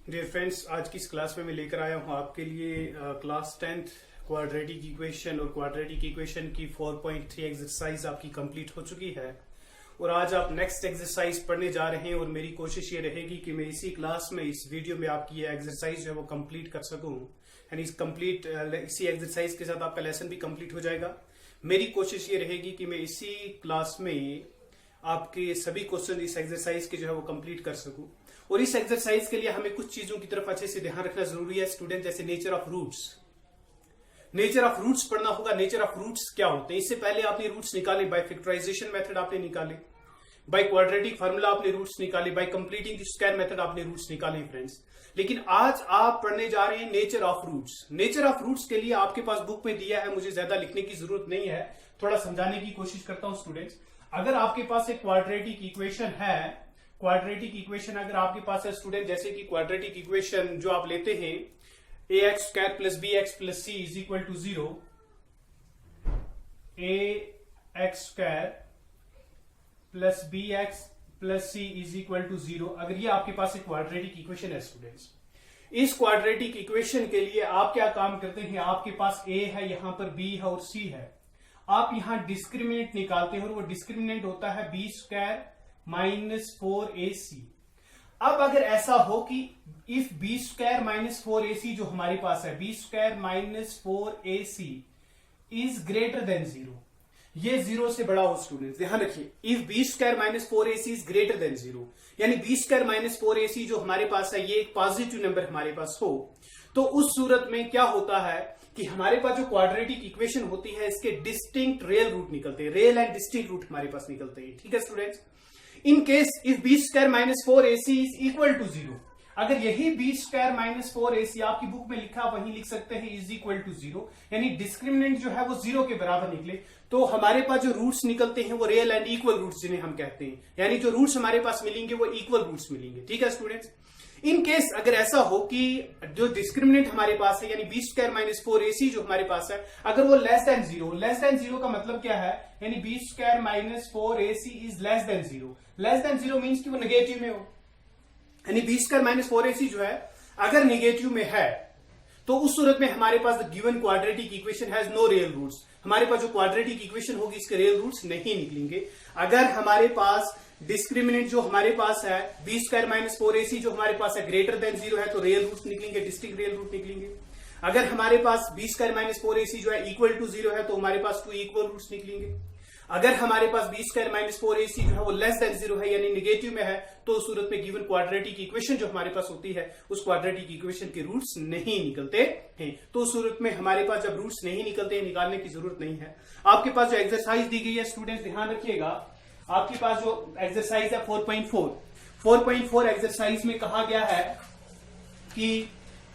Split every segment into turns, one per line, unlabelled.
Dear friends, आज की इस क्लास में मैं लेकर आया हूं आपके लिए क्लास 10th क्वाड्रेटिक इक्वेशन और क्वाड्रेटिक इक्वेशन की 4.3 एक्सरसाइज आपकी कंप्लीट हो चुकी है और आज आप नेक्स्ट एक्सरसाइज पढ़ने जा रहे हैं। और मेरी कोशिश ये रहेगी कि मैं इसी क्लास में इस वीडियो में आपकी ये एक्सरसाइज जो है वो कंप्लीट कर सकूं। यानी इसी एक्सरसाइज के साथ आपका लेसन भी कंप्लीट हो जाएगा। मेरी कोशिश ये रहेगी कि मैं इसी क्लास में आपके सभी क्वेश्चन इस एक्सरसाइज के जो है वो कंप्लीट कर सकूं। और इस एक्सरसाइज के लिए हमें कुछ चीजों की तरफ अच्छे से ध्यान रखना जरूरी है स्टूडेंट, जैसे नेचर ऑफ रूट्स पढ़ना होगा। नेचर ऑफ रूट्स क्या होते हैं, इससे पहले आपने रूट्स निकाले, बाय फैक्टराइजेशन मेथड आपने निकाले, बाय क्वाड्रेटिक फार्मूला आपने रूट्स निकाले, by completing the square method आपने रूट्स निकाले फ्रेंड्स। लेकिन आज आप पढ़ने जा रहे हैं nature of roots. Nature of roots के लिए आपके पास बुक में दिया है, मुझे ज्यादा लिखने की जरूरत नहीं है, थोड़ा समझाने की कोशिश करता हूं स्टूडेंट्स। अगर आपके पास एक क्वाड्रेटिक इक्वेशन है, क्वाड्रेटिक इक्वेशन अगर आपके पास है स्टूडेंट, जैसे कि क्वाड्रेटिक इक्वेशन जो आप लेते हैं ax square plus B X plus C is equal to 0, ax square plus B X plus C is equal to 0, अगर ये आपके पास एक क्वाड्रेटिक इक्वेशन है स्टूडेंट्स, इस क्वाड्रेटिक इक्वेशन के लिए आप क्या काम करते हैं, आपके पास a है, यहां पर b है और c है, आप यहां डिस्क्रिमिनेंट निकालते हैं और वो डिस्क्रिमिनेंट होता है b स्क्वायर माइनस 4ac। अब अगर ऐसा हो कि if b square minus 4ac जो हमारे पास है, b square minus 4ac is greater than 0, ये 0 से बड़ा हो स्टूडेंट्स, ध्यान रखिए। If b square minus 4ac is greater than 0, यानी b स्क्वायर माइनस 4ac जो हमारे पास है ये एक पॉजिटिव नंबर हमारे पास हो, तो उस सूरत में क्या होता है कि हमारे पास जो क्वाड्रेटिक इक्वेशन होती है इसके डिस्टिंक्ट रियल रूट निकलते हैं, रियल एंड डिस्टिंक्ट रूट हमारे पास निकलते हैं। ठीक है students. In case if b square minus 4ac is equal to 0, अगर यही b स्क्वायर माइनस 4ac आपकी बुक में लिखा वहीं लिख सकते हैं इज इक्वल टू 0, यानी डिस्क्रिमिनेंट जो है वो 0 के बराबर निकले, तो हमारे पास जो रूट्स निकलते हैं वो रियल एंड इक्वल रूट्स जिन्हें हम कहते हैं, यानी जो रूट्स हमारे पास मिलेंगे वो इक्वल रूट्स मिलेंगे। ठीक है स्टूडेंट्स। इन केस अगर ऐसा हो कि जो डिस्क्रिमिनेंट हमारे पास है यानी b स्क्वायर माइनस 4ac जो हमारे पास है, अगर वो लेस देन 0 का मतलब क्या है, यानी b square minus 4ac is less than 0, less than 0 means कि वो नेगेटिव में हो, यानी b स्क्वायर माइनस 4ac जो है अगर नेगेटिव में है तो उस सूरत में हमारे पास the given quadratic equation has no real roots, हमारे पास जो क्वाड्रेटिक इक्वेशन होगी इसके रियल रूट्स नहीं निकलेंगे। अगर हमारे पास डिस्क्रिमिनेंट जो हमारे पास है b स्क्वायर माइनस 4ac जो हमारे पास है ग्रेटर देन 0 है तो रियल रूट्स निकलेंगे, डिस्टिंक्ट रियल रूट निकलेंगे। अगर हमारे पास b स्क्वायर माइनस 4ac जो है इक्वल टू 0 है तो हमारे पास 2 इक्वल रूट्स निकलेंगे। अगर हमारे पास b स्क्वायर माइनस 4ac जो है वो लेस देन 0 है यानी नेगेटिव में है, तो उस सूरत में गिवन क्वाड्रेटिक इक्वेशन जो हमारे पास होती है उस क्वाड्रेटिक इक्वेशन के रूट्स नहीं निकलते हैं। तो उस सूरत में हमारे पास जब रूट्स नहीं निकलते हैं निकालने की जरूरत नहीं है। आपके पास जो एक्सरसाइज दी गई है स्टूडेंट्स, ध्यान रखिएगा, आपके पास जो एक्सरसाइज है 4.4 एक्सरसाइज में कहा गया है कि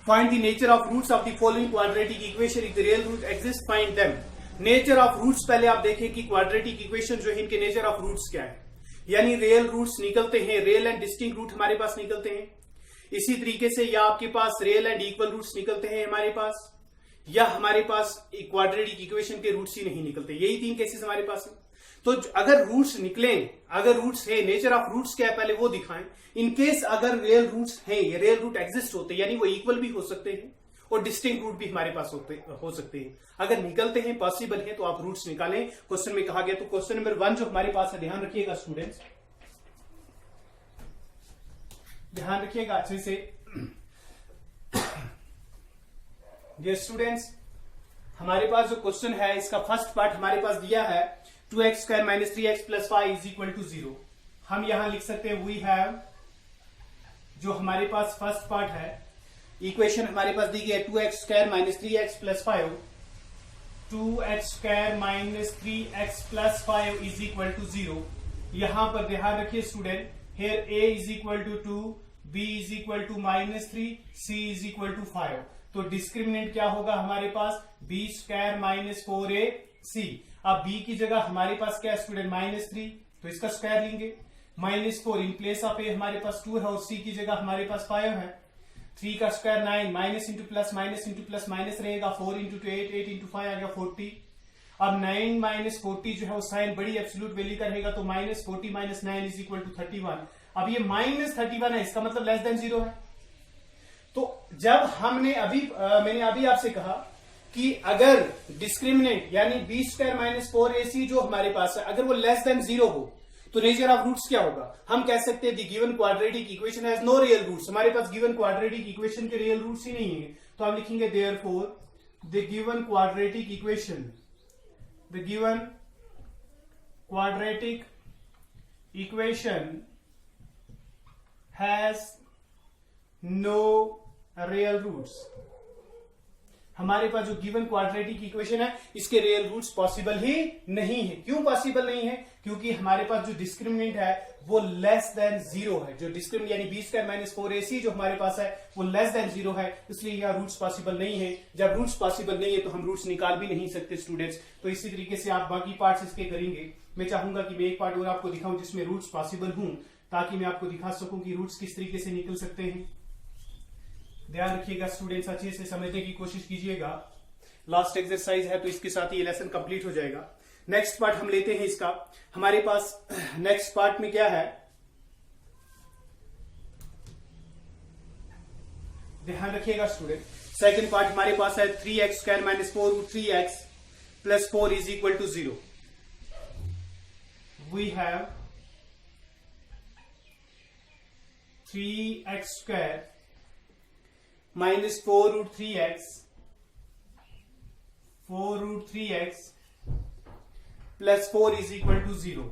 find the nature of roots of the following quadratic equation, if the real root exist find them. Nature of roots पहले आप देखें कि क्वाड्रेटिक इक्वेशन जो है इनके नेचर ऑफ रूट्स क्या है, यानी रियल रूट्स निकलते हैं, रियल एंड डिस्टिंक्ट रूट हमारे पास निकलते हैं। इसी तरीके से या आपके पास रियल एंड इक्वल रूट्स निकलते हैं हमारे पास, या हमारे पास क्वाड्रेटिक इक्वेशन के रूट्स ही नहीं निकलते। यही 3 केसेस हमारे पास है। तो अगर रूट्स निकले, अगर रूट्स है, नेचर ऑफ रूट्स क्या है पहले वो दिखाएं। इन केस अगर रियल रूट्स हैं, ये रियल रूट एग्जिस्ट होते हैं, यानी वो इक्वल भी हो सकते हैं और डिस्टिंक्ट रूट भी हमारे पास हो सकते हैं। अगर निकलते हैं, पॉसिबल है, तो आप रूट्स निकालें। क्वेश्चन में कहा गया, तो क्वेश्चन नंबर 1 जो हमारे पास है, ध्यान रखिएगा स्टूडेंट्स, ध्यान रखिएगा अच्छे से। ये स्टूडेंट्स हमारे पास जो क्वेश्चन है इसका फर्स्ट पार्ट हमारे पास दिया है 2x square minus 3x plus 5 is equal to 0। हम यहां लिख सकते हैं वी हैव, जो हमारे पास फर्स्ट पार्ट है, इक्वेशन हमारे पास दी गई है 2x square minus 3x plus 5, 2x square minus 3x plus 5 is equal to 0। यहां पर ध्यान रखिए student, here a is equal to 2, b is equal to minus 3, c is equal to 5। तो डिस्क्रिमिनेंट क्या होगा हमारे पास, b स्क्वायर माइनस 4ac। अब b की जगह हमारे पास क्या है स्टूडेंट, माइनस 3, तो इसका स्क्वायर लेंगे। Minus 4 in place of a हमारे पास 2 है और c की जगह हमारे पास 5 है। 3 का square 9, minus into plus minus रहेगा, 4 इंटू 8, 8 इंटू 5 आ गया 40। अब 9 माइनस 40 जो है वो साइन बड़ी एब्सोल्यूट वैल्यू का रहेगा, तो minus 40 minus 9 is equal to 31। अब ये माइनस 31 है, इसका मतलब लेस देन 0 है। तो जब हमने मैंने अभी आपसे कहा कि अगर डिस्क्रिमिनेंट यानी बी स्क्वायर माइनस 4ac जो हमारे पास है अगर वो लेस देन 0 हो तो नेचर ऑफ रूट्स क्या होगा? हम कह सकते हैं the given quadratic equation has no real roots. हमारे पास गिवन क्वाड्रेटिक इक्वेशन के रियल रूट्स ही नहीं है, तो हम लिखेंगे therefore the given quadratic equation has no real roots. हमारे पास जो गिवन क्वाड्रेटिक इक्वेशन है इसके रियल रूट्स पॉसिबल ही नहीं है। क्यों पॉसिबल नहीं है? क्योंकि हमारे पास जो डिस्क्रिमिनेंट है वो लेस देन 0 है। जो डिस्क्रिमिनेंट यानी बी स्क्वायर माइनस 4ac जो हमारे पास है वो लेस देन 0 है, इसलिए यहाँ रूट्स पॉसिबल नहीं है। जब रूट्स पॉसिबल नहीं है तो हम रूट्स निकाल भी नहीं सकते स्टूडेंट्स। तो इसी तरीके से आप बाकी पार्ट्स इसके करेंगे। मैं चाहूंगा कि मैं एक पार्ट और आपको दिखाऊं जिसमें रूट्स पॉसिबल हूं, ताकि मैं आपको दिखा सकूं कि रूट्स किस तरीके से निकल सकते हैं। ध्यान रखिएगा स्टूडेंट्स, अच्छे से समझने की कोशिश कीजिएगा। लास्ट एक्सरसाइज है तो इसके साथ ही ये लेसन कंप्लीट हो जाएगा। नेक्स्ट पार्ट हम लेते हैं इसका। हमारे पास नेक्स्ट पार्ट में क्या है, ध्यान रखिएगा स्टूडेंट। सेकंड पार्ट हमारे पास है 3x square minus 4 root 3x plus 4 is equal to 0। We have 3x square minus 4 root 3x plus 4 is equal to 0।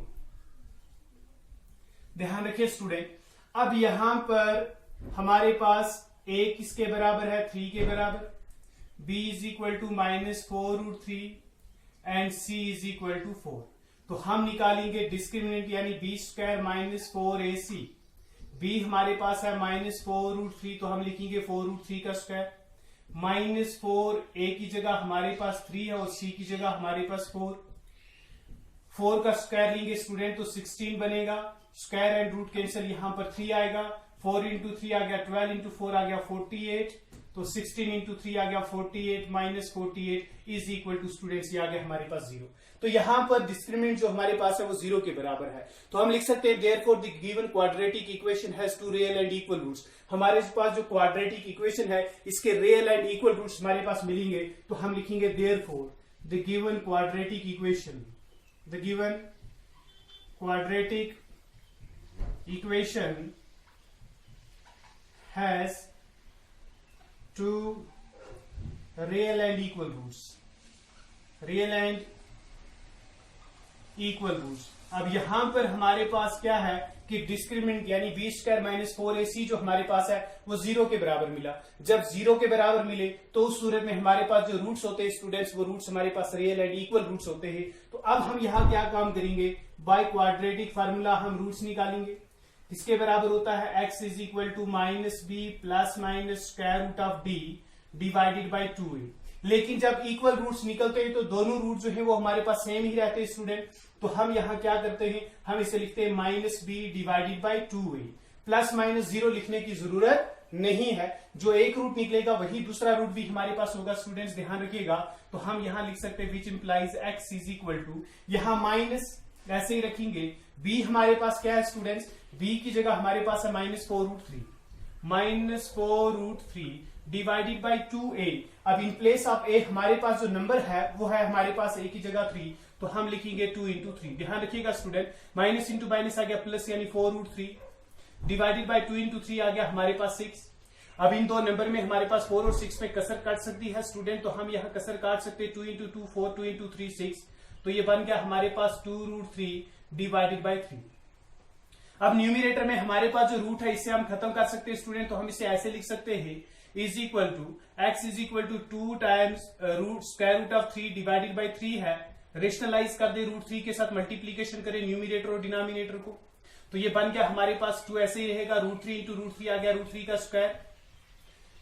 ध्यान रखिए स्टूडेंट, अब यहां पर हमारे पास a किसके बराबर है? 3 के बराबर, b is equal to minus 4 root 3 and c is equal to 4। तो हम निकालेंगे डिस्क्रिमिनेंट यानी b square minus 4ac। b हमारे पास है माइनस 4 रूट 3, तो हम लिखेंगे 4 रूट 3 का स्क्वायर माइनस 4 a की जगह हमारे पास 3 है और c की जगह हमारे पास 4 का स्क्वायर लेंगे स्टूडेंट तो 16 बनेगा। स्क्वायर एंड रूट कैंसिल, यहां पर 3 आएगा, 4 इंटू 3 आ गया 12 इंटू 4 आ गया 48, तो 16 इंटू 3 आ गया 48 minus 48 is equal to students ये आ गया हमारे पास 0। तो यहां पर डिस्क्रिमिनेंट जो हमारे पास है वो 0 के बराबर है, तो हम लिख सकते हैं therefore the given quadratic equation has two real and equal roots. हमारे पास जो क्वाड्रेटिक इक्वेशन है इसके रियल एंड इक्वल रूट्स हमारे पास मिलेंगे, तो हम लिखेंगे therefore the given quadratic equation has two real and equal roots. अब यहां पर हमारे पास क्या है कि डिस्क्रिमिनेंट यानी बी स्क्वायर माइनस 4ac जो हमारे पास है वो 0 के बराबर मिला। जब 0 के बराबर मिले तो उस सूरत में हमारे पास जो रूट्स होते हैं स्टूडेंट्स वो रूट्स हमारे पास रियल एंड इक्वल रूट्स होते हैं। तो अब हम यहाँ क्या काम करेंगे, बाय क्वाड्रेटिक फार्मूला हम रूट्स निकालेंगे। इसके बराबर होता है x is equal to minus b plus minus square root of b divided by 2a। लेकिन जब इक्वल रूट्स निकलते हैं तो दोनों रूट जो है वो हमारे पास सेम ही रहते हैं स्टूडेंट। तो हम यहाँ क्या करते हैं, हम इसे लिखते हैं minus b divided by 2a। Plus minus 0 लिखने की जरूरत नहीं है, जो एक रूट निकलेगा वही दूसरा रूट भी हमारे पास होगा स्टूडेंट्स, ध्यान रखिएगा। तो हम यहाँ लिख सकते हैं which implies x is equal to, यहाँ माइनस ऐसे ही रखेंगे। b हमारे पास क्या है स्टूडेंट्स, b की जगह हमारे पास है minus 4 root 3 divided by 2a। अब इन प्लेस ऑफ a हमारे पास जो नंबर है वो है हमारे पास a की जगह 3, तो हम लिखेंगे 2 इंटू 3। ध्यान रखिएगा स्टूडेंट, माइनस इंटू माइनस आ गया प्लस यानी 4 रूट 3 डिवाइडेड बाई 2 इंटू 3 आ गया हमारे पास 6। अब इन दो नंबर में हमारे पास 4 और 6 में कसर काट सकती है स्टूडेंट, तो हम यहाँ कसर काट सकते हैं 2 इंटू 2 4, 2 इंटू 3 6, तो ये बन गया हमारे पास 2 रूट 3 डिवाइडेड बाई 3। अब न्यूमिनेटर में हमारे पास जो रूट है इसे हम खत्म कर सकते हैं स्टूडेंट, तो हम इसे ऐसे लिख सकते हैं is equal to x is equal to 2 times root square root of 3 divided by 3 है। रेशनलाइज कर दे, रूट 3 के साथ मल्टीप्लीकेशन करें न्यूमिनेटर और डिनोमिनेटर को, तो ये बन गया हमारे पास 2 ऐसे ही रहेगा, रूट 3 इंटू रूट 3 आ गया रूट 3 का स्क्वायर।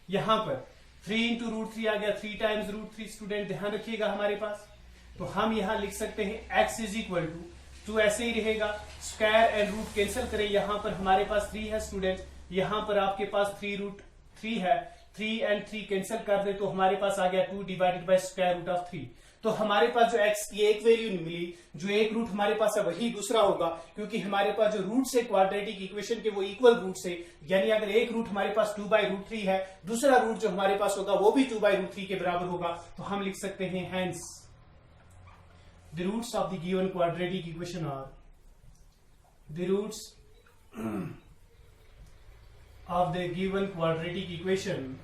यहां पर 3 इंटू रूट 3 आ गया 3 टाइम्स रूट 3 स्टूडेंट, ध्यान रखिएगा हमारे पास। तो हम यहां लिख सकते हैं एक्स इज इक्वल टू 2 ऐसे ही रहेगा, स्क्वायर एंड रूट कैंसिल करें, यहां पर हमारे पास 3 है स्टूडेंट, यहां पर आपके पास 3 रूट 3 है, 3 एंड 3 कैंसिल कर दे तो हमारे पास आ गया 2 divided by square root of 3। तो हमारे पास जो x की एक वैल्यू मिली, जो एक रूट हमारे पास है वही दूसरा होगा, क्योंकि हमारे पास जो रूट्स है क्वाड्रेटिक इक्वेशन के वो इक्वल रूट्स है। यानी अगर एक रूट हमारे पास 2/√3 है, दूसरा रूट जो हमारे पास होगा वो भी 2/√3 के बराबर होगा। तो हम लिख सकते हैं hence the roots of the given quadratic equation are the roots of the given quadratic equation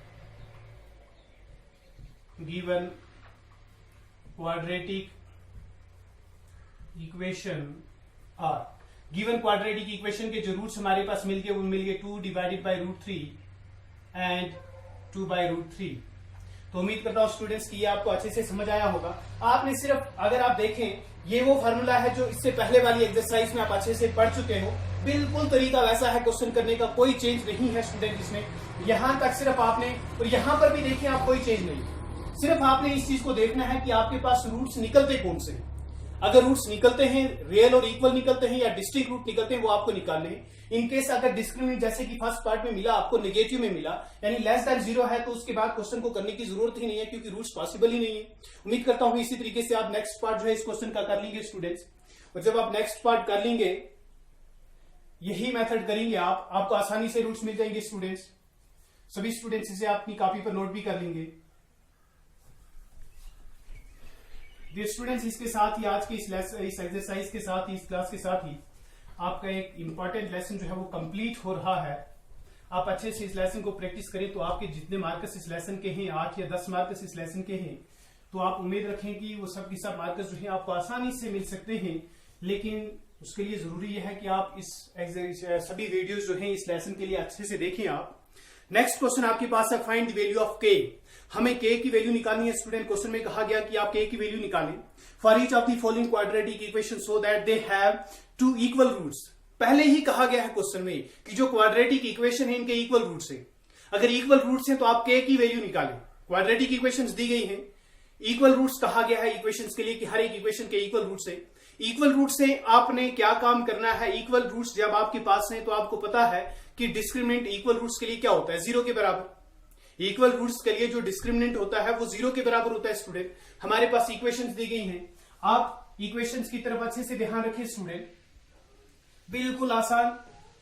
are given quadratic equation के जो रूट्स हमारे पास मिल गए वो मिल गए 2/√3 एंड 2/√3। तो उम्मीद करता हूं स्टूडेंट्स की ये आपको अच्छे से समझ आया होगा। आपने सिर्फ अगर आप देखें ये वो फार्मूला है जो इससे पहले वाली एक्सरसाइज में आप अच्छे से पढ़ चुके हो, बिल्कुल तरीका वैसा है, क्वेश्चन करने का कोई चेंज नहीं है स्टूडेंट इसमें। यहां तक सिर्फ आपने, और यहां पर भी देखिए आप कोई चेंज नहीं, सिर्फ आपने इस चीज को देखना है कि आपके पास रूट्स निकलते कौन से हैं। अगर रूट्स निकलते हैं रियल और इक्वल निकलते हैं या डिस्टिंक्ट रूट निकलते हैं वो आपको निकालने हैं। इनकेस अगर डिस्क्रिमिनेंट जैसे कि फर्स्ट पार्ट में मिला आपको नेगेटिव में मिला यानी लेस देन 0 है, तो उसके बाद क्वेश्चन को करने की जरूरत ही नहीं है, क्योंकि रूट्स पॉसिबल ही नहीं है। उम्मीद करता हूं इसी तरीके से आप नेक्स्ट पार्ट जो है इस क्वेश्चन का कर लेंगे स्टूडेंट्स। और जब आप नेक्स्ट पार्ट कर लेंगे, यही मेथड करेंगे आपको आसानी से रूट्स मिल जाएंगे स्टूडेंट्स। सभी स्टूडेंट्स इसे अपनी कॉपी पर नोट भी कर लेंगे। डियर स्टूडेंट्स, इसके साथ ही आज के इस एक्सरसाइज के साथ ही, इस क्लास के साथ ही आपका एक इंपॉर्टेंट लेसन जो है वो कंप्लीट हो रहा है। आप अच्छे से इस लेसन को प्रैक्टिस करें तो आपके जितने मार्क्स इस लेसन के हैं, 8 या 10 मार्क्स इस लेसन के हैं, तो आप उम्मीद रखें कि वो सब के सब मार्क्स जो है आपको आसानी से मिल सकते हैं। लेकिन उसके लिए जरूरी यह है कि आप इस सभी वीडियोस जो हैं इस लेसन के लिए अच्छे से देखें आप। नेक्स्ट क्वेश्चन आपके पास है फाइंड द वैल्यू ऑफ के। हमें के की वैल्यू निकालनी है स्टूडेंट। क्वेश्चन में कहा गया कि आप के की वैल्यू निकालें for each of the following quadratic equation so that they have 2 equal roots. पहले ही कहा गया है क्वेश्चन में कि जो क्वाड्रेटिक इक्वेशन है इनके इक्वल रूट्स है। अगर इक्वल रूट्स हैं तो आप के की वैल्यू निकालें। क्वाड्रेटिक इक्वेशंस दी गई हैं, इक्वल रूट्स कहा गया है इक्वेशंस के लिए कि हर एक इक्वेशन के इक्वल रूट्स है। इक्वल रूट से आपने क्या काम करना है, इक्वल रूट्स जब आपके पास हैं तो आपको पता है कि डिस्क्रिमिनेंट इक्वल रूट्स के लिए क्या होता है, 0 के बराबर। इक्वल रूट्स के लिए जो डिस्क्रिमिनेंट होता है वो 0 के बराबर होता है स्टूडेंट। हमारे पास इक्वेशंस दी गई हैं, आप इक्वेशंस की तरफ अच्छे से ध्यान रखें स्टूडेंट। बिल्कुल आसान,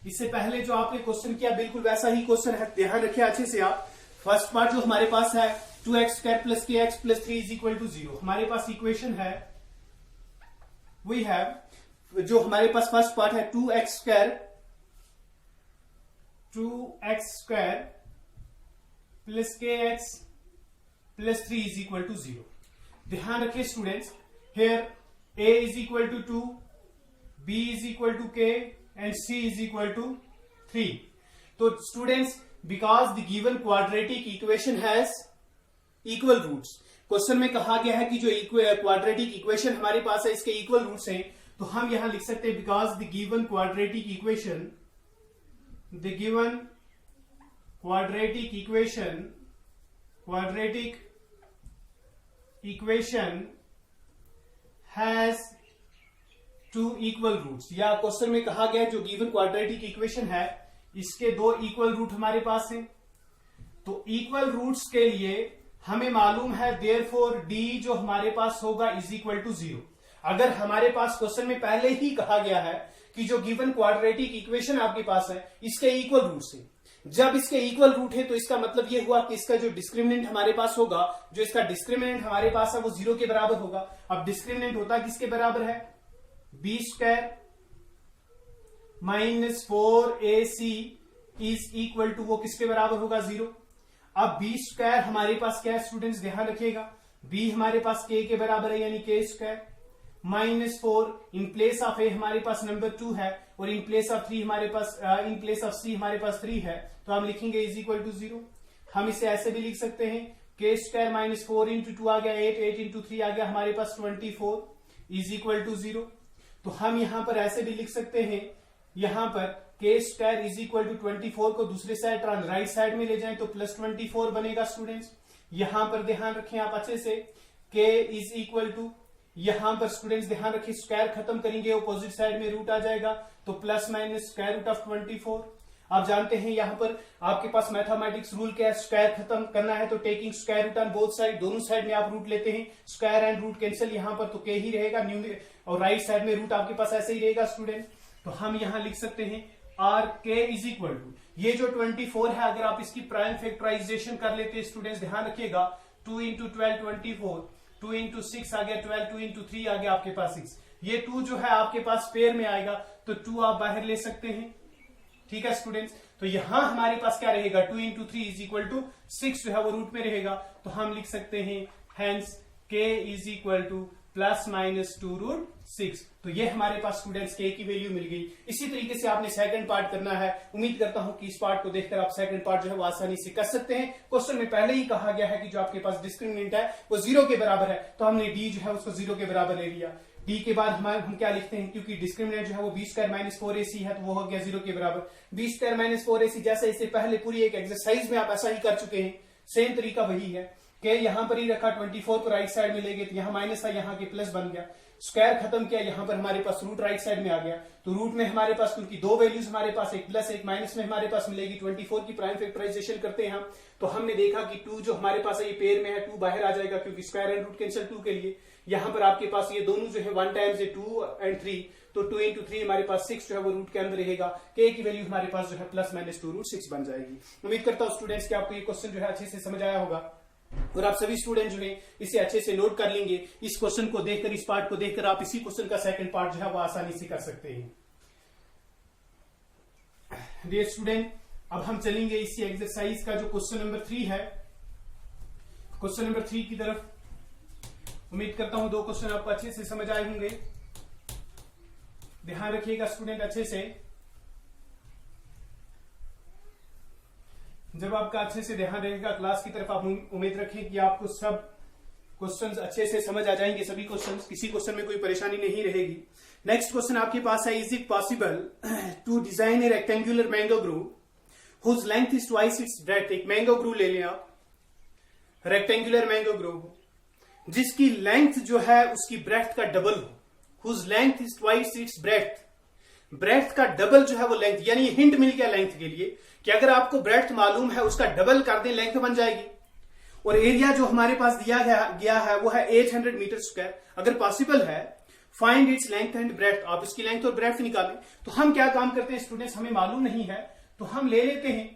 इससे पहले जो आपने क्वेश्चन किया बिल्कुल वैसा ही क्वेश्चन है, ध्यान रखिए अच्छे से आप। फर्स्ट पार्ट जो हमारे पास है 2x² + kx + 3 = 0। हमारे पास इक्वेशन है, वी हैव, जो हमारे पास फर्स्ट पार्ट है 2x² + kx + 3 = 0। ध्यान रखिए students, here a = 2, b = k and c = 3। तो students, because the given quadratic equation has equal roots, question में कहा गया है कि जो क्वाड्रेटिक इक्वेशन हमारे पास है इसके इक्वल रूट्स हैं, तो हम यहां लिख सकते हैं because the given quadratic equation has 2 equal roots. या क्वेश्चन में कहा गया है जो गिवन क्वाड्रेटिक इक्वेशन है इसके 2 इक्वल रूट हमारे पास हैं। तो इक्वल रूट्स के लिए हमें मालूम है देयरफॉर d जो हमारे पास होगा = 0। अगर हमारे पास क्वेश्चन में पहले ही कहा गया है कि जो गिवन क्वाड्रेटिक इक्वेशन आपके पास है इसके इक्वल रूट्स हैं, जब इसके इक्वल रूट है तो इसका मतलब ये हुआ कि इसका जो डिस्क्रिमिनेंट हमारे पास होगा, जो इसका डिस्क्रिमिनेंट हमारे पास है वो 0 के बराबर होगा। अब डिस्क्रिमिनेंट होता किसके बराबर है, b² - 4ac = वो किसके बराबर होगा, 0। अब b² हमारे पास क्या है स्टूडेंट्स, ध्यान रखिएगा, b हमारे पास k के बराबर है यानी k² -4 in place of a हमारे पास नंबर 2 है और इन प्लेस ऑफ c हमारे पास 3 है, तो हम लिखेंगे = 0। हम इसे ऐसे भी लिख सकते हैं k² - 4 × 2 आ गया 8, 8 × 3 आ गया हमारे पास 24 = 0। तो हम यहां पर ऐसे भी लिख सकते हैं, यहां पर k² = 24 को दूसरे साइड राइट साइड में ले जाएं तो +24 बनेगा स्टूडेंट्स। यहां पर ध्यान रखें आप अच्छे से, k यहां पर स्टूडेंट्स ध्यान रखिए स्क्वायर खत्म करेंगे, अपोजिट साइड में रूट आ जाएगा तो ± √24। आप जानते हैं यहाँ पर आपके पास मैथमेटिक्स रूल क्या है, स्क्वायर खत्म करना है तो taking square root on both side, दोनों साइड में आप रूट लेते हैं, स्क्वायर एंड रूट कैंसिल, यहाँ पर तो के ही रहेगा, और राइट साइड में रूट आपके पास ऐसे ही रहेगा स्टूडेंट। तो हम यहाँ लिख सकते हैं आर के इज इक्वल टू, ये जो 24 है अगर आप इसकी प्राइम फैक्टराइजेशन कर लेते हैं स्टूडेंट्स, ध्यान रखिएगा 2 इंटू 12 24, 2 इंटू 6 आ गया 12, 2 इंटू 3 आ गया आपके पास 6, ये 2 जो है आपके पास पेयर में आएगा तो 2 आप बाहर ले सकते हैं। ठीक है स्टूडेंट्स, तो यहां हमारे पास क्या रहेगा 2 इंटू 3 इज इक्वल टू 6 जो है वो रूट में रहेगा, तो हम लिख सकते हैं hence k is equal to plus minus 2 root 6। तो ये हमारे पास स्टूडेंट्स k की वैल्यू मिल गई। इसी तरीके से आपने सेकंड पार्ट करना है। उम्मीद करता हूं कि इस पार्ट को देखकर आप सेकंड पार्ट जो है वो आसानी से कर सकते हैं। क्वेश्चन में पहले ही कहा गया है कि जो आपके पास डिस्क्रिमिनेंट है वो 0 के बराबर है, तो हमने d जो है उसको 0 के बराबर ले लिया। d के बाद हम क्या लिखते हैं, क्योंकि डिस्क्रिमिनेंट जो है वो b स्क्वायर माइनस 4ac है तो वो हो गया 0 के बराबर। b स्क्वायर माइनस 4ac जैसे इससे पहले पूरी एक एक्सरसाइज में आप ऐसा ही कर चुके हैं, सेम तरीका वही है कि यहां पर ही रखा, 24 को राइट साइड में ले गए तो यहाँ माइनस था, यहाँ के प्लस बन गया, स्क्वायर खत्म किया, यहाँ पर हमारे पास रूट राइट साइड में आ गया, तो रूट में हमारे पास क्योंकि दो वैल्यूज हमारे पास एक प्लस एक माइनस में हमारे पास मिलेगी। 24 की प्राइम फैक्टराइजेशन करते हैं हम, तो हमने देखा कि 2 जो हमारे पास है ये पेयर में है, 2 बाहर आ जाएगा क्योंकि स्क्वायर एंड रूट कैंसिल 2 के लिए। यहाँ पर आपके पास ये दोनों जो है 1 टाइम्स 2 एंड 3, तो 2 इंटू 3 हमारे पास 6 जो है वो रूट के अंदर रहेगा, के की वैल्यू हमारे पास जो है प्लस माइनस 2 रूट 6 बन जाएगी। उम्मीद करता हूं स्टूडेंट्स कि आपको ये क्वेश्चन जो है अच्छे से समझ आया होगा और आप सभी स्टूडेंट जो है इसे अच्छे से नोट कर लेंगे। इस क्वेश्चन को देखकर, इस पार्ट को देखकर आप इसी क्वेश्चन का सेकंड पार्ट जो है वो आसानी से कर सकते हैं। डियर स्टूडेंट, अब हम चलेंगे इसी एक्सरसाइज का जो क्वेश्चन नंबर 3 है, क्वेश्चन नंबर 3 की तरफ। उम्मीद करता हूं 2 क्वेश्चन आपको अच्छे से समझ आए होंगे। ध्यान रखिएगा स्टूडेंट अच्छे से, जब आपका अच्छे से ध्यान रहेगा क्लास की तरफ, आप उम्मीद रखें कि आपको सब क्वेश्चंस अच्छे से समझ आ जाएंगे, सभी क्वेश्चंस, किसी क्वेश्चन में कोई परेशानी नहीं रहेगी। नेक्स्ट क्वेश्चन आपके पास है, is it possible to design a rectangular mango grove whose length is twice its breadth. एक मैंगो ग्रू ले लें आप, रेक्टेंगुलर मैंगो ग्रू जिसकी लेंथ जो है उसकी ब्रेड्थ का डबल हो, whose length is twice its breadth, breadth का डबल जो है वो लेंथ, यानी हिंट मिल गया लेंथ के लिए कि अगर आपको ब्रेड्थ मालूम है उसका डबल कर दें लेंथ बन जाएगी। और एरिया जो हमारे पास दिया गया है वो है 800 मीटर स्क्वायर। अगर पॉसिबल है find its length and breadth, आप इसकी लेंथ और ब्रेड्थ निकालें। तो हम क्या काम करते हैं स्टूडेंट्स, हमें मालूम नहीं है तो हम ले लेते हैं,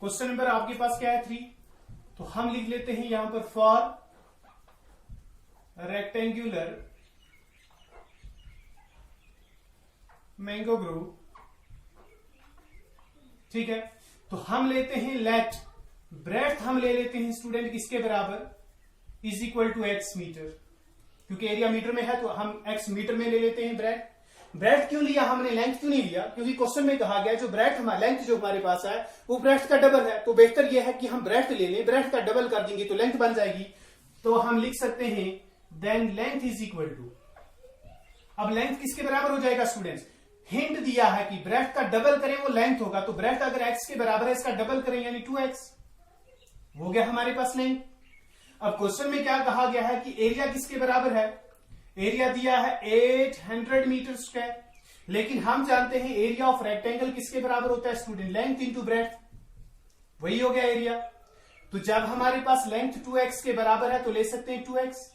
क्वेश्चन नंबर आपके पास क्या है 3, तो हम लिख लेते हैं यहां पर फॉर रेक्टेंगुलर मैंगो ग्रू। ठीक है, तो हम लेते हैं लेट ब्रेड्थ, हम ले लेते हैं स्टूडेंट किसके बराबर, is equal to x metre, क्योंकि एरिया मीटर में है तो हम एक्स मीटर में ले लेते हैं ब्रेड्थ। ब्रेड्थ क्यों लिया हमने, लेंथ क्यों नहीं लिया, क्योंकि क्वेश्चन में कहा गया जो ब्रेड्थ लेंथ जो हमारे पास है वो ब्रेड्थ का डबल है, तो बेहतर यह है कि हम ब्रेड्थ ले लें, ब्रेड्थ का डबल कर देंगे तो लेंथ बन जाएगी। तो हम लिख सकते हैं then length is equal to, अब लेंथ किसके बराबर हो जाएगा स्टूडेंट्स, हिंट दिया है कि ब्रेड्थ का डबल करें वो लेंथ होगा, तो ब्रेड्थ अगर x के बराबर है इसका डबल करें यानी 2x, हो गया हमारे पास लेंथ। अब क्वेश्चन में क्या कहा गया है कि एरिया किसके बराबर है, एरिया दिया है 800 मीटर स्क्वायर, लेकिन हम जानते हैं एरिया ऑफ रेक्टेंगल किसके बराबर होता है स्टूडेंट, लेंथ इंटू ब्रेड्थ, वही हो गया एरिया। तो जब हमारे पास लेंथ 2x के बराबर है तो ले सकते हैं 2x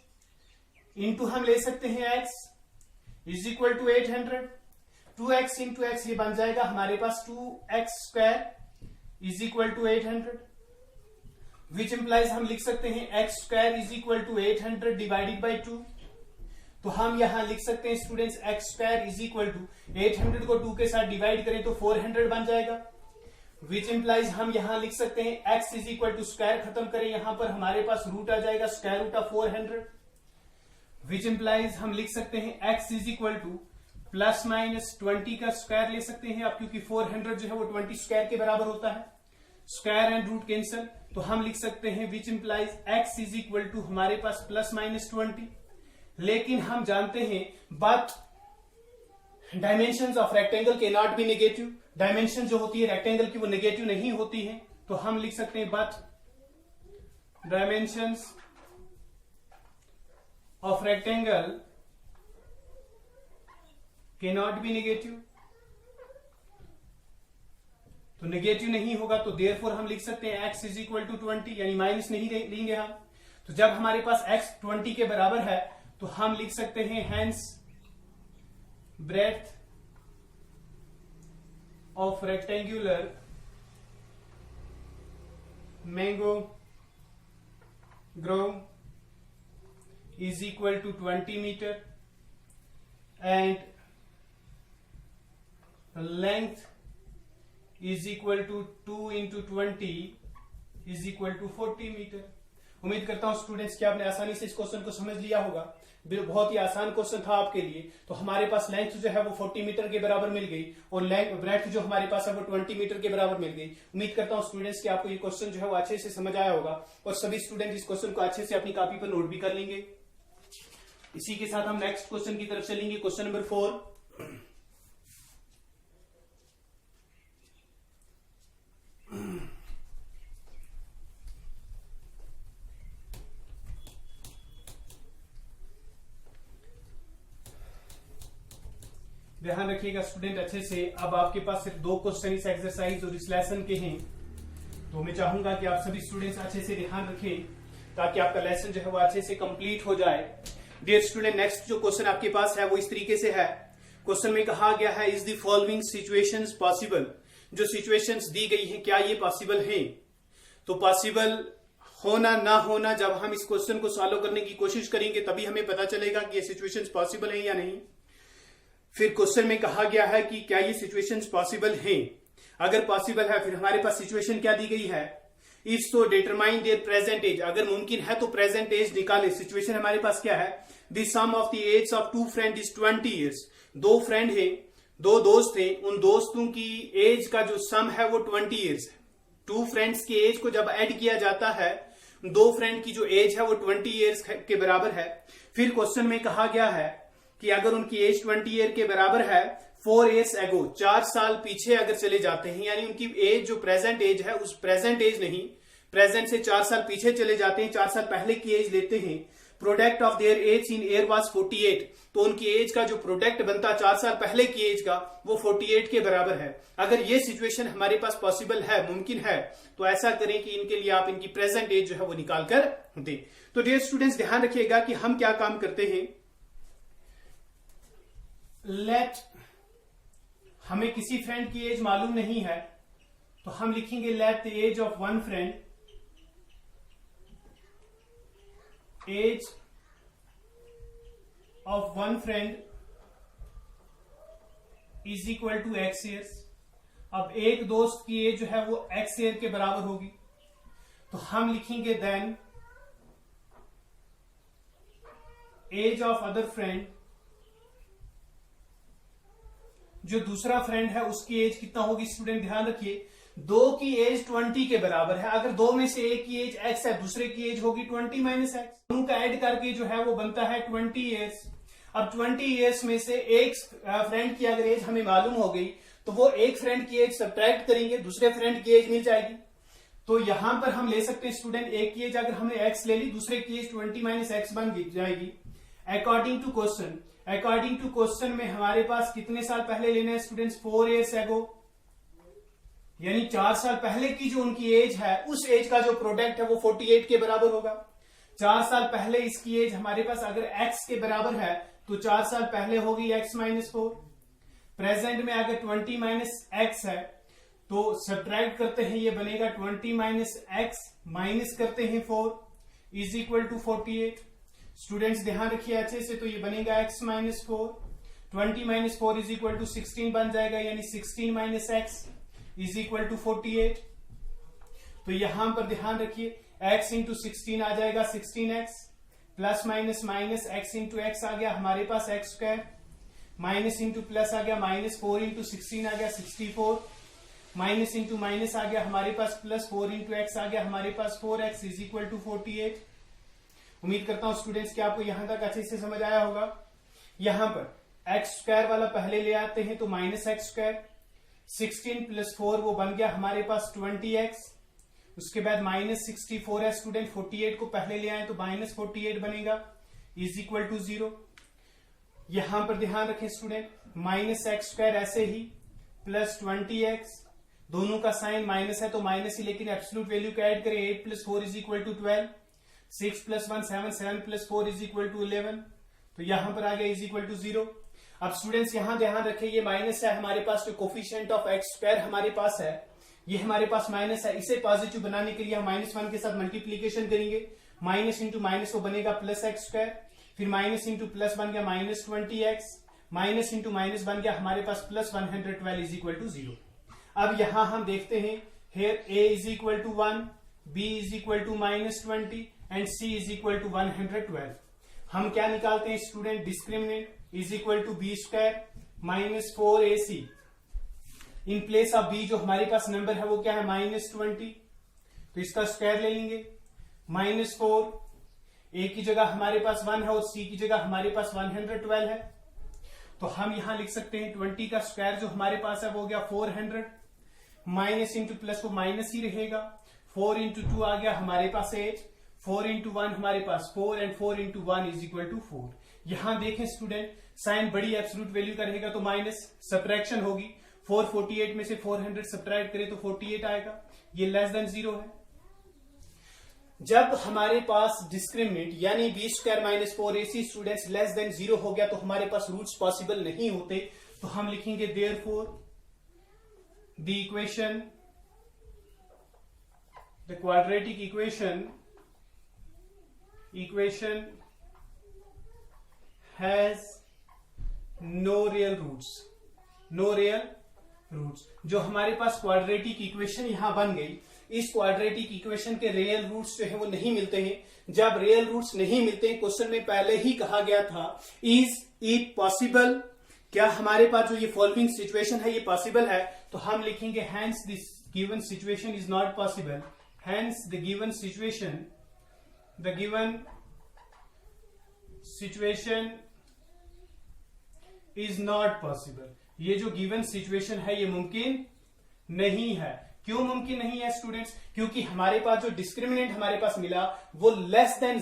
इंटू हम ले सकते हैं x is equal to 800, 2x into x ये बन जाएगा हमारे पास 2x square is equal to 800, which implies हम लिख सकते हैं x square is equal to 800 divided by 2। तो हम यहां लिख सकते हैं students x square is equal to 800 को 2 के साथ डिवाइड करें तो 400 बन जाएगा, विच इंप्लाइज हम यहां लिख सकते हैं x is equal to square खत्म करें, यहां पर हमारे पास रूट आ जाएगा square root of 400, which implies हम लिख सकते हैं x is equal to plus minus 20 का स्क्वायर ले सकते हैं आप, क्योंकि 400 जो है वो 20 स्क्वायर के बराबर होता है, स्क्वायर एंड रूट कैंसल, तो हम लिख सकते हैं which implies x is equal to हमारे पास प्लस माइनस 20। लेकिन हम जानते हैं but dimensions of rectangle can not be negative, dimension जो होती है रेक्टेंगल की वो नेगेटिव नहीं होती है, तो हम लिख सकते हैं but dimensions of rectangle cannot be negative, तो नेगेटिव नहीं होगा, तो देयरफॉर हम लिख सकते हैं x इज इक्वल टू 20, यानी माइनस नहीं लेंगे हम। तो जब हमारे पास x 20 के बराबर है तो हम लिख सकते हैं hence breadth of rectangular mango Grove is equal to 20 meter and length is equal to 2 into 20 is equal to 40 meter। उम्मीद करता हूं स्टूडेंट्स कि आपने आसानी से इस क्वेश्चन को समझ लिया होगा। बहुत ही आसान क्वेश्चन था आपके लिए। तो हमारे पास लेंथ जो है वो 40 मीटर के बराबर मिल गई और ब्रेड्थ जो हमारे पास है वो 20 मीटर के बराबर मिल गई। उम्मीद करता हूं स्टूडेंट्स कि आपको ये क्वेश्चन जो है वो अच्छे से समझ आया होगा और सभी स्टूडेंट इस क्वेश्चन को अच्छे से अपनी कॉपी पर नोट भी कर लेंगे। इसी के साथ हम नेक्स्ट क्वेश्चन की तरफ चलेंगे, क्वेश्चन नंबर 4। ध्यान रखिएगा स्टूडेंट अच्छे से। अब आपके पास सिर्फ 2 क्वेश्चन इस एक्सरसाइज और इस लेसन के हैं, तो मैं चाहूंगा कि आप सभी स्टूडेंट्स अच्छे से ध्यान रखें ताकि आपका लेसन जो है वो अच्छे से कंप्लीट हो जाए। डियर स्टूडेंट, नेक्स्ट जो क्वेश्चन आपके पास है वो इस तरीके से है। क्वेश्चन में कहा गया है is the following situations possible. जो सिचुएशंस दी गई हैं क्या ये पॉसिबल हैं? तो पॉसिबल होना ना होना जब हम इस क्वेश्चन को सॉल्व करने की कोशिश करेंगे तभी हमें पता चलेगा कि ये सिचुएशंस पॉसिबल हैं या नहीं। फिर क्वेश्चन में कहा गया है कि क्या ये सिचुएशंस पॉसिबल हैं। अगर पॉसिबल है फिर हमारे पास सिचुएशन क्या दी गई है, if so determine their present age. अगर मुमकिन है तो प्रेजेंट एज निकाले। सिचुएशन हमारे पास क्या है, the sum of the age of 2 friend is 20 years. 2 friend है, 2 दोस्त हैं, उन दोस्तों की एज का जो सम है वो 20 ईयर्स है। 2 फ्रेंड्स की एज को जब ऐड किया जाता है 2 फ्रेंड की जो एज है वो 20 ईयर्स के बराबर है। फिर क्वेश्चन में कहा गया है कि अगर उनकी एज 20 ईयर के बराबर है 4 years ago, 4 साल पीछे अगर चले जाते हैं, यानी उनकी एज जो प्रेजेंट एज है उस प्रेजेंट एज नहीं, प्रेजेंट से 4 साल पीछे चले जाते हैं, 4 साल पहले की एज लेते हैं। Product of their age in year was 48, तो उनकी एज का जो प्रोडक्ट बनता 4 साल पहले की एज का वो 48 के बराबर है। अगर ये सिचुएशन हमारे पास पॉसिबल है, मुमकिन है, तो ऐसा करें कि इनके लिए आप इनकी प्रेजेंट एज जो है वो निकाल कर दें। तो डियर स्टूडेंट्स ध्यान रखिएगा कि हम क्या काम करते हैं। लेट हमें किसी फ्रेंड की एज मालूम नहीं है तो हम लिखेंगे let the age of one friend, age of one friend is equal to x years. अब एक दोस्त की एज जो है वो x ईयर के बराबर होगी, तो हम लिखेंगे then age of other friend, जो दूसरा फ्रेंड है उसकी एज कितना होगी स्टूडेंट ध्यान रखिए। 2 की एज 20 के बराबर है। अगर 2 में से एक की एज x है, दूसरे की एज होगी 20 माइनस एक्स, दोनों का ऐड करके जो है वो बनता है 20 ईयर्स। अब 20 ईयर्स में से एक फ्रेंड की अगर एज हमें मालूम हो गई तो वो एक फ्रेंड की एज सब्ट्रैक्ट करेंगे, दूसरे फ्रेंड की एज मिल जाएगी। तो यहां पर हम ले सकते हैं स्टूडेंट, एक की एज अगर हमने x ले ली, दूसरे की एज 20 माइनस एक्स बन जाएगी। According to question, according to question में हमारे पास कितने साल पहले लेना है स्टूडेंट्स, 4 years ago, यानी 4 साल पहले की जो उनकी एज है उस एज का जो प्रोडक्ट है वो 48 के बराबर होगा। 4 साल पहले इसकी एज हमारे पास अगर x के बराबर है तो 4 साल पहले होगी x माइनस 4। प्रेजेंट में अगर 20 माइनस एक्स है तो सब्ट्रैक्ट करते हैं, ये बनेगा 20 माइनस एक्स माइनस करते हैं 4 इज इक्वल टू 48। स्टूडेंट्स ध्यान रखिए अच्छे से, तो ये बनेगा x minus 4, 20 minus 4 is equal to 16 बन जाएगा, यानी 16 minus x is equal to 48। तो यहां पर ध्यान रखिए x इंटू 16 आ जाएगा 16x, plus minus minus x into x आ गया हमारे पास x square, minus into plus आ गया माइनस 4 इंटू 16 आ गया 64, माइनस इंटू माइनस आ गया हमारे पास प्लस 4 इंटू एक्स आ गया हमारे पास 4x इज इक्वल टू 48। उम्मीद करता हूं स्टूडेंट्स कि आपको यहां तक अच्छे से समझ आया होगा। यहां पर एक्स स्क्वायर वाला पहले ले आते हैं तो माइनस एक्स स्क्वायर, 16 प्लस 4 वो बन गया हमारे पास 20x, उसके बाद माइनस 64 है स्टूडेंट, 48 को पहले ले आए तो माइनस 48 बनेगा इज इक्वल टू 0। यहां पर ध्यान रखें स्टूडेंट, माइनस एक्स स्क्वायर ऐसे ही, प्लस 20x, दोनों का साइन माइनस है तो माइनस ही, लेकिन एब्सोल्यूट वैल्यू का ऐड करें 8 + 4 = 12, 6 + 1 7, 7 + 4 = 11, तो यहां पर आ गया = 0। अब स्टूडेंट्स यहां ध्यान रखें ये माइनस है, हमारे पास जो कोफिशिएंट ऑफ x² हमारे पास है ये हमारे पास माइनस है, इसे पॉजिटिव बनाने के लिए हम -1 के साथ मल्टीप्लीकेशन करेंगे, माइनस इंटू माइनस वो बनेगा +x², फिर माइनस इंटू प्लस बन गया -20x, माइनस इंटू माइनस बन गया हमारे पास +112 = 0। अब यहां हम देखते हैं here a = 1, b = -20 and c = 112। हम क्या निकालते हैं student, discriminant = b² - 4ac। In place of b जो हमारे पास नंबर है वो क्या है -20, तो इसका स्क्वायर ले लेंगे, -4, a की जगह हमारे पास 1 है और c की जगह हमारे पास 112 है, तो हम यहां लिख सकते हैं 20 का स्क्वायर जो हमारे पास है वो हो गया 400, माइनस इंटू प्लस को माइनस ही रहेगा, 4 × 2 आ गया हमारे पास 8, 4 × 1 हमारे पास 4 एंड 4 × 1 = 4। यहां देखें स्टूडेंट साइन बड़ी एब्सोल्यूट वैल्यू का रहेगा तो माइनस, सब्ट्रैक्शन होगी, 448 में से 400 सब्ट्रैक्ट करें तो 48 आएगा, ये <0 है। जब हमारे पास डिस्क्रिमिनेंट यानी b² - 4ac स्टूडेंट्स <0 हो गया तो हमारे पास रूट्स पॉसिबल नहीं होते, तो हम लिखेंगे therefore the equation, the quadratic equation has no real roots, no real roots। जो हमारे पास क्वाड्रेटिक इक्वेशन यहां बन गई, इस क्वाड्रेटिक इक्वेशन के रियल रूट्स जो है वो नहीं मिलते हैं। जब रियल रूट्स नहीं मिलते हैं, क्वेश्चन में पहले ही कहा गया था इज इट पॉसिबल, क्या हमारे पास जो ये फॉलोइंग सिचुएशन है ये पॉसिबल है, तो हम लिखेंगे hence this given situation is not possible, hence the given situation is not possible. ये जो गिवन सिचुएशन है ये मुमकिन नहीं है। क्यों मुमकिन नहीं है स्टूडेंट्स? क्योंकि हमारे पास जो डिस्क्रिमिनेंट हमारे पास मिला वो <0 है,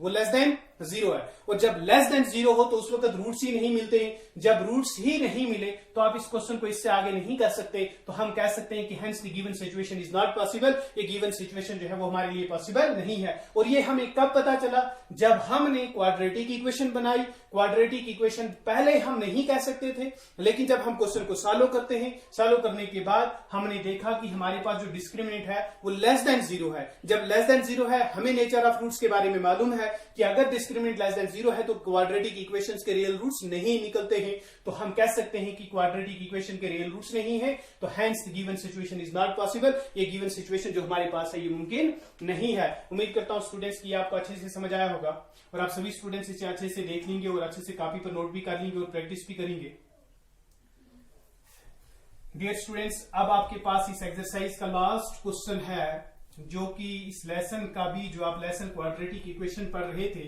वो <0 है, और जब <0 हो तो उस वक्त रूट्स ही नहीं मिलते हैं। जब रूट्स ही नहीं मिले तो आप इस क्वेश्चन को इससे आगे नहीं कर सकते, तो हम कह सकते हैं कि hence the given situation is not possible, ये गिवन सिचुएशन जो है वो हमारे लिए पॉसिबल नहीं है। और ये हमें कब पता चला? जब हमने क्वाड्रेटिक इक्वेशन बनाई। क्वाड्रेटिक इक्वेशन पहले हम नहीं कह सकते थे, लेकिन जब हम क्वेश्चन को सॉल्व करते हैं, सॉल्व करने के बाद हमने देखा कि हमारे पास जो डिस्क्रिमिनेंट है वो <0 है। जब <0 है, हमें नेचर ऑफ रूट्स के बारे में मालूम है कि अगर डिस्क्रिमिनेंट <0 है तो क्वाड्रेटिक इक्वेशंस के रियल रूट्स नहीं निकलते हैं, तो हम कह सकते हैं कि क्वाड्रेटिक इक्वेशन के रियल रूट्स नहीं है, तो hence the given situation is not possible. ये गिवन सिचुएशन जो हमारे पास है ये मुमकिन नहीं है। उम्मीद करता हूं स्टूडेंट्स की आपको अच्छे से समझ आया होगा और आप सभी स्टूडेंट्स इसे अच्छे से देख लेंगे और अच्छे से कॉपी पर नोट भी कर लेंगे और प्रैक्टिस भी करेंगे। डियर स्टूडेंट्स, अब आपके पास इस एक्सरसाइज का लास्ट क्वेश्चन है, जो कि इस लेसन का भी, जो आप लेसन क्वाड्रेटिक इक्वेशन पढ़ रहे थे,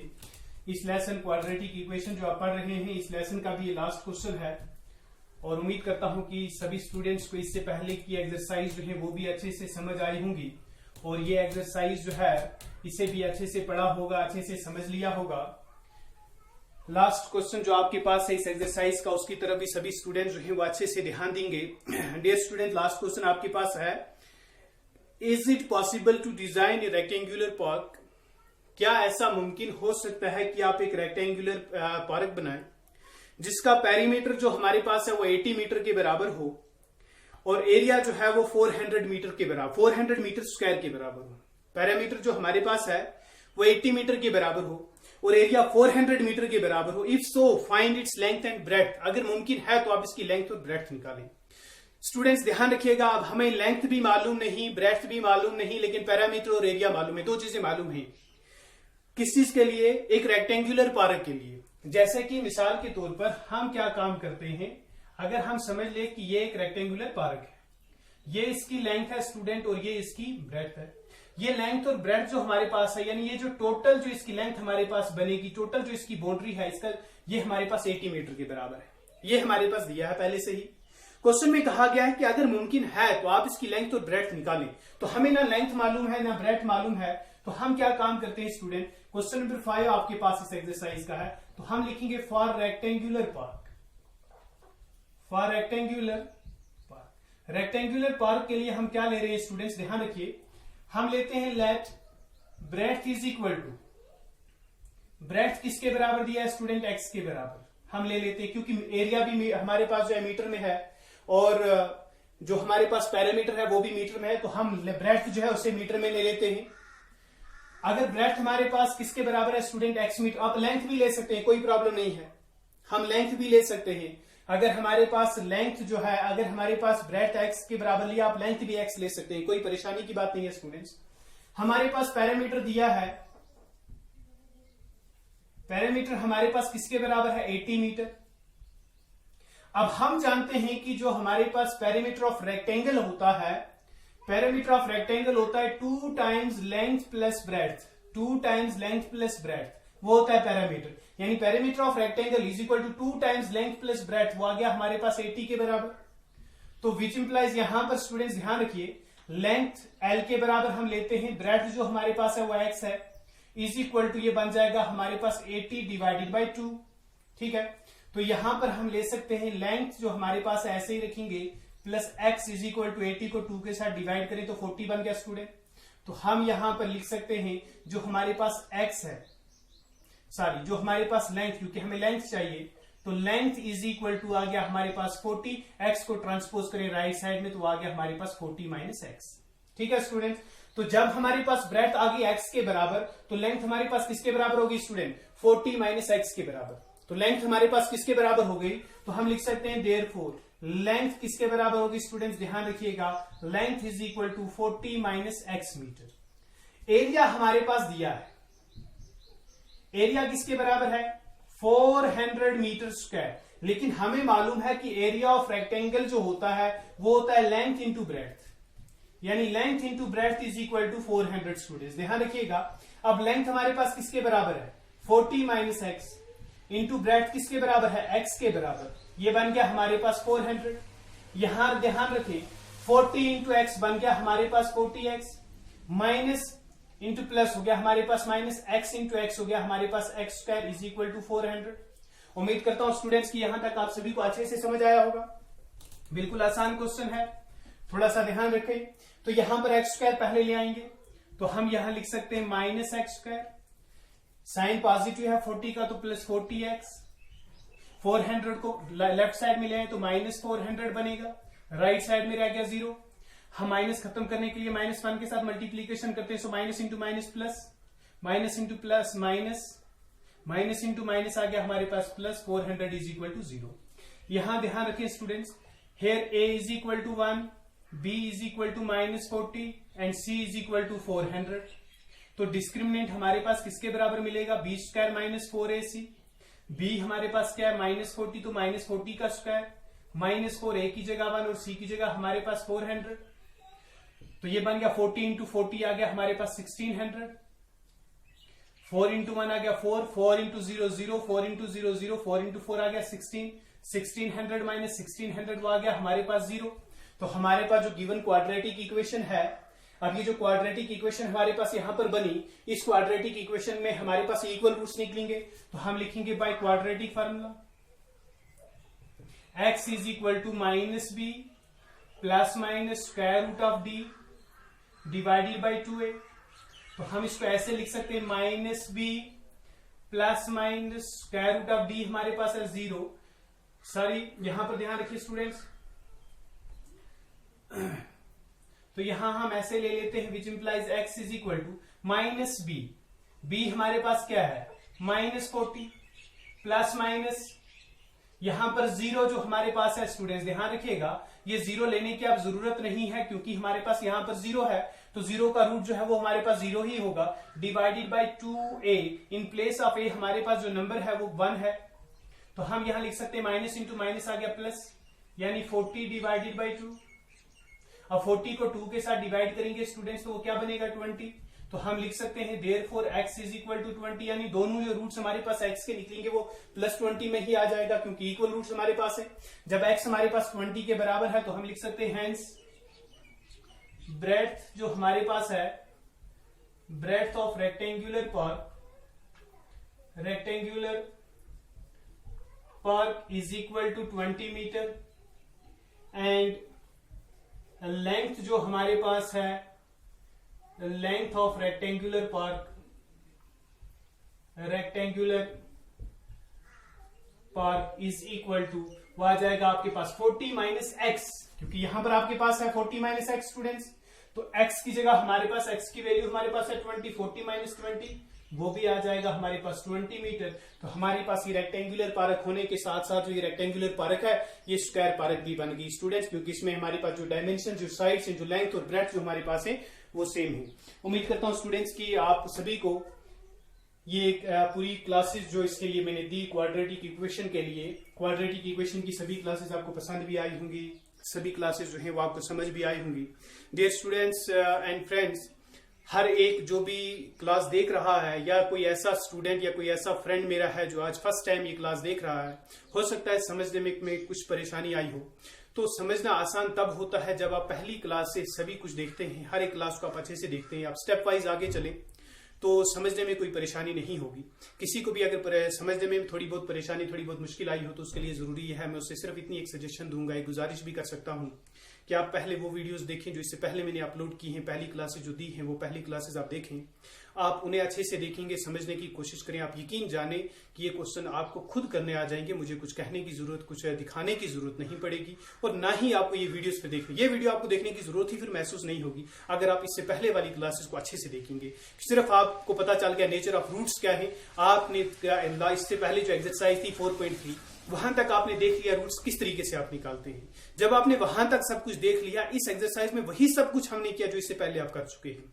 इस लेसन क्वाड्रेटिक इक्वेशन जो आप पढ़ रहे हैं, इस लेसन का भी ये लास्ट क्वेश्चन है। और उम्मीद करता हूं कि सभी स्टूडेंट्स को इससे पहले की एक्सरसाइज जो है वो भी अच्छे से समझ आई होंगी और ये एक्सरसाइज जो है इसे भी अच्छे से पढ़ा होगा, अच्छे से समझ लिया होगा। लास्ट क्वेश्चन जो आपके पास है इस एक्सरसाइज का, उसकी तरफ भी सभी स्टूडेंट जो है वो अच्छे से ध्यान देंगे। डियर स्टूडेंट, लास्ट क्वेश्चन आपके पास है, is it possible to design a rectangular park? क्या ऐसा मुमकिन हो सकता है कि आप एक रेक्टेंगुलर पार्क बनाएं जिसका पेरीमीटर जो हमारे पास है वो 80 मीटर के बराबर हो और एरिया जो है वो 400 मीटर के बराबर, 400 मीटर स्क्वायर के बराबर हो। पेरीमीटर जो हमारे पास है वो 80 मीटर के बराबर हो और एरिया 400 मीटर के बराबर हो। If so find its length and breadth. अगर मुमकिन है तो आप इसकी लेंथ और ब्रेड्थ निकालें। स्टूडेंट्स ध्यान रखिएगा, अब हमें लेंथ भी मालूम नहीं, ब्रेड्थ भी मालूम नहीं, लेकिन पैरामीटर और एरिया मालूम है। दो चीजें मालूम है। किस चीज के लिए? एक रेक्टेंगुलर पार्क के लिए। जैसे कि मिसाल के तौर पर हम क्या काम करते हैं, अगर हम समझ ले कि ये एक रेक्टेंगुलर पार्क है, ये इसकी लेंथ है स्टूडेंट और ये इसकी ब्रेड्थ है। ये लेंथ और ब्रेड्थ जो हमारे पास है, यानी ये जो टोटल जो इसकी लेंथ हमारे पास बनेगी, टोटल जो इसकी बाउंड्री है इसका, ये हमारे पास 80 मीटर के बराबर है। ये हमारे पास दिया है पहले से ही। क्वेश्चन में कहा गया है कि अगर मुमकिन है तो आप इसकी लेंथ और ब्रेड्थ निकालें। तो हमें ना लेंथ मालूम है ना ब्रेड्थ मालूम है, तो हम क्या काम करते हैं स्टूडेंट? क्वेश्चन नंबर 5 आपके पास इस एक्सरसाइज का है, तो हम लिखेंगे for rectangular park. For rectangular park rectangular park के लिए हम क्या ले रहे हैं स्टूडेंट्स, ध्यान रखिए, हम लेते हैं let breadth is equal to, breadth किसके बराबर दिया है स्टूडेंट, एक्स के बराबर हम ले लेते हैं, क्योंकि एरिया भी हमारे पास जो है मीटर में है और जो हमारे पास पैरामीटर है वो भी मीटर में है, तो हम ब्रेड्थ जो है उसे मीटर में ले लेते हैं। अगर ब्रेड्थ हमारे पास किसके बराबर है स्टूडेंट, एक्स मीटर, आप लेंथ भी ले सकते हैं, कोई प्रॉब्लम नहीं है, हम लेंथ भी ले सकते हैं। अगर हमारे पास लेंथ जो है, अगर हमारे पास ब्रेड्थ एक्स के बराबर लिया, आप लेंथ भी एक्स ले सकते हैं, कोई परेशानी की बात नहीं है स्टूडेंट्स। हमारे पास पैरामीटर दिया है, पैरामीटर हमारे पास किसके बराबर है, 80 मीटर। अब हम जानते हैं कि जो हमारे पास पैरामीटर ऑफ रेक्टेंगल होता है, पैरामीटर ऑफ रेक्टेंगल होता है 2 times length plus breadth, 2 times length plus breadth, वो होता है पैरामीटर। यानी perimeter of rectangle is equal to 2 times length plus breadth, वो आ गया हमारे पास 80 के बराबर। तो विच इंप्लाइज, यहां पर स्टूडेंट्स ध्यान रखिए, लेंथ एल के बराबर हम लेते हैं, ब्रेड्थ जो हमारे पास है वो एक्स है, इज इक्वल टू ये बन जाएगा हमारे पास 80 डिवाइडेड बाई 2, ठीक है। तो यहां पर हम ले सकते हैं लेंथ जो हमारे पास है ऐसे ही रखेंगे, plus x is equal to 80 को 2 के साथ डिवाइड करें तो 40 बन गया स्टूडेंट। तो हम यहां पर लिख सकते हैं जो हमारे पास एक्स है, सॉरी जो हमारे पास लेंथ, क्योंकि हमें लेंथ चाहिए, तो लेंथ इज इक्वल टू आ गया हमारे पास 40, एक्स को ट्रांसपोज करें राइट साइड में तो आ गया हमारे पास 40 माइनस एक्स, ठीक है स्टूडेंट। तो जब हमारे पास ब्रेड्थ आ गई एक्स के बराबर, तो लेंथ हमारे पास किसके बराबर होगी स्टूडेंट, 40 माइनस एक्स के बराबर। तो लेंथ हमारे पास किसके बराबर हो गई, तो हम लिख सकते हैं देयरफॉर लेंथ किसके बराबर होगी स्टूडेंट्स, ध्यान रखिएगा, length is equal to 40 minus x metre. Area हमारे पास दिया है, एरिया किसके बराबर है, 400 मीटर स्क्वायर, लेकिन हमें मालूम है कि एरिया ऑफ रेक्टेंगल जो होता है वो होता है लेंथ इंटू ब्रेड्थ, यानी length into breadth is equal to 400 students, ध्यान रखिएगा। अब लेंथ हमारे पास किसके बराबर है, 40 माइनस एक्स, इंटू ब्रेड्थ किसके बराबर है, एक्स के बराबर, ये बन गया हमारे पास 400। यहां ध्यान रखें 40 इंटू एक्स बन गया हमारे पास 40x, माइनस इंटू प्लस हो गया हमारे पास माइनस, एक्स इंटू एक्स हो गया हमारे पास x square is equal to 400। उम्मीद करता हूं स्टूडेंट्स की यहां तक आप सभी को अच्छे से समझ आया होगा, बिल्कुल आसान क्वेश्चन है, थोड़ा सा ध्यान रखें। तो यहां पर एक्स स्क्वायर पहले ले आएंगे, तो हम यहां लिख सकते हैं minus x square, sign positive है 40 का तो प्लस 40x, 400 को लेफ्ट साइड में ले आए तो माइनस 400 बनेगा, राइट साइड में रह गया 0। हम माइनस खत्म करने के लिए -1 के साथ मल्टीप्लीकेशन करते हैं, so minus into minus plus, minus into plus minus, minus into minus आ गया हमारे पास प्लस, 400 इज इक्वल टू 0। यहां ध्यान रखें students, here a is equal to 1, b is equal to -40 and c is equal to 400। तो discriminant हमारे पास किसके बराबर मिलेगा, b square minus 4ac, b हमारे पास क्या है -40 तो -40 का स्क्वायर, -4 a की जगह 1 और c की जगह हमारे पास 400, तो ये बन गया 40 इंटू 40 आ गया हमारे पास 1600, 4 इंटू 1 आ गया 4, 4 इंटू 0 0, 4 इंटू 0 0, 4 इंटू 4 आ गया 16, 1600 माइनस 1600 वो आ गया हमारे पास 0। तो हमारे पास जो गिवन क्वाड्रेटिक इक्वेशन है, अब ये जो क्वाड्रेटिक इक्वेशन हमारे पास यहां पर बनी, इस क्वाड्रेटिक इक्वेशन में हमारे पास इक्वल रूट्स निकलेंगे, तो हम लिखेंगे by quadratic formula x is equal to minus b plus minus square root of D divided by 2a। तो हम इसको ऐसे लिख सकते हैं minus b plus minus square root of D हमारे पास है 0, सॉरी यहां पर ध्यान रखिए स्टूडेंट्स, तो यहां हम ऐसे ले लेते हैं which implies x is equal to minus b, b हमारे पास क्या है -40 प्लस माइनस यहां पर 0 जो हमारे पास है स्टूडेंट्स, ध्यान रखिएगा ये 0 लेने की अब जरूरत नहीं है, क्योंकि हमारे पास यहां पर 0 है, तो 0 का रूट जो है वो हमारे पास 0 ही होगा, divided by 2a, in place of a हमारे पास जो नंबर है वो 1 है, तो हम यहां लिख सकते हैं माइनस इंटू माइनस आ गया प्लस, यानी 40 डिवाइडेड बाई 2। अब 40 को 2 के साथ डिवाइड करेंगे स्टूडेंट्स तो वो क्या बनेगा 20, तो हम लिख सकते हैं therefore x is equal to 20, यानी दोनों जो रूट्स हमारे पास x के निकलेंगे वो +20 में ही आ जाएगा, क्योंकि इक्वल रूट्स हमारे पास है। जब x हमारे पास 20 के बराबर है तो हम लिख सकते हैं हेंस ब्रेड्थ जो हमारे पास है, breadth of rectangular park is equal to 20 metre and length जो हमारे पास है, length of rectangular park is equal to, वो आ जाएगा आपके पास 40 माइनस एक्स, क्योंकि यहां पर आपके पास है 40 माइनस एक्स स्टूडेंट्स, तो x की जगह हमारे पास x की वैल्यू हमारे पास है 20, 40 माइनस 20 वो भी आ जाएगा हमारे पास 20 मीटर। तो हमारे पास ये रेक्टेंगुलर पार्क होने के साथ साथ जो ये रेक्टेंगुलर पार्क है ये स्क्वायर पार्क भी बन गई स्टूडेंट्स, क्योंकि इसमें हमारे पास जो डायमेंशन, जो साइड्स हैं, जो लेंथ और ब्रेड्थ जो हमारे पास है वो सेम है। उम्मीद करता हूं स्टूडेंट्स की आप सभी को ये पूरी क्लासेस जो इसके लिए मैंने दी क्वाड्रेटिक इक्वेशन के लिए, क्वाड्रेटिक इक्वेशन की सभी क्लासेस आपको पसंद भी आई होंगी, सभी क्लासेस जो हैं वो आपको समझ भी आई होंगी। डियर स्टूडेंट्स एंड फ्रेंड्स, हर एक जो भी क्लास देख रहा है या कोई ऐसा स्टूडेंट या कोई ऐसा फ्रेंड मेरा है जो आज फर्स्ट टाइम ये क्लास देख रहा है, हो सकता है समझने में कुछ परेशानी आई हो। तो समझना आसान तब होता है जब आप पहली क्लास से सभी कुछ देखते हैं, हर एक क्लास को आप अच्छे से देखते हैं, आप स्टेप वाइज आगे चलें तो समझने में कोई परेशानी नहीं होगी। किसी को भी अगर समझने में थोड़ी बहुत परेशानी, थोड़ी बहुत मुश्किल आई हो तो उसके लिए जरूरी है, मैं उससे सिर्फ इतनी एक सजेशन दूंगा, एक गुजारिश भी कर सकता हूं कि आप पहले वो वीडियोस देखें जो इससे पहले मैंने अपलोड की हैं, पहली क्लासेस जो दी हैं वो पहली क्लासेस आप देखें, आप उन्हें अच्छे से देखेंगे, समझने की कोशिश करें। आप यकीन जाने कि ये क्वेश्चन आपको खुद करने आ जाएंगे, मुझे कुछ कहने की जरूरत, कुछ दिखाने की जरूरत नहीं पड़ेगी, और ना ही आपको ये वीडियोस पे देखने, ये वीडियो आपको देखने की जरूरत ही फिर महसूस नहीं होगी अगर आप इससे पहले वाली क्लासेस को अच्छे से देखेंगे। सिर्फ आपको पता चल गया नेचर ऑफ रूट्स क्या है, आपने इससे पहले जो एक्सरसाइज थी 4.3 वहां तक आपने देख लिया रूट्स किस तरीके से आप निकालते हैं। जब आपने वहां तक सब कुछ देख लिया, इस एक्सरसाइज में वही सब कुछ हमने किया जो इससे पहले आप कर चुके हैं।